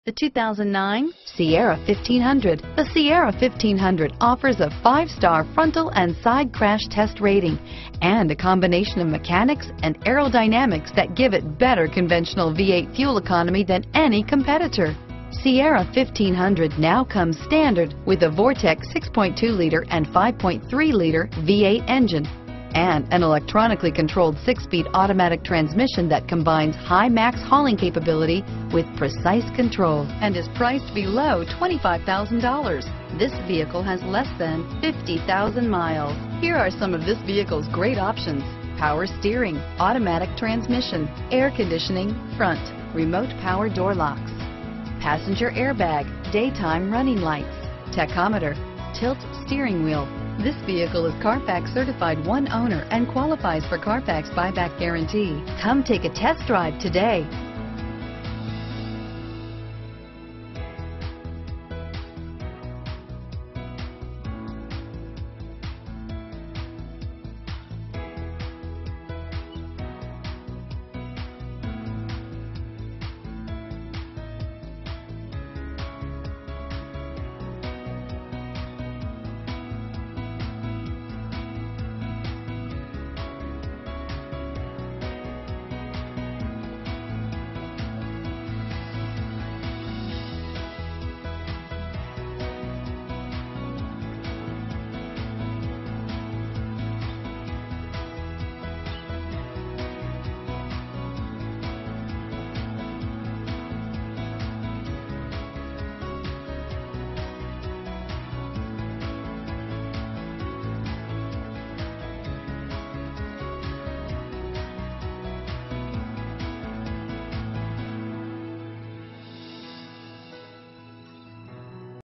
The 2009 Sierra 1500. The Sierra 1500 offers a 5-star frontal and side crash test rating and a combination of mechanics and aerodynamics that give it better conventional V8 fuel economy than any competitor. Sierra 1500 now comes standard with a Vortec 6.2-liter and 5.3-liter V8 engine and an electronically controlled 6-speed automatic transmission that combines high max hauling capability with precise control and is priced below $25,000. This vehicle has less than 50,000 miles. Here are some of this vehicle's great options: power steering, automatic transmission, air conditioning, front, remote power door locks, passenger airbag, daytime running lights, tachometer, tilt steering wheel. This vehicle is Carfax certified one owner and qualifies for Carfax buyback guarantee. Come take a test drive today.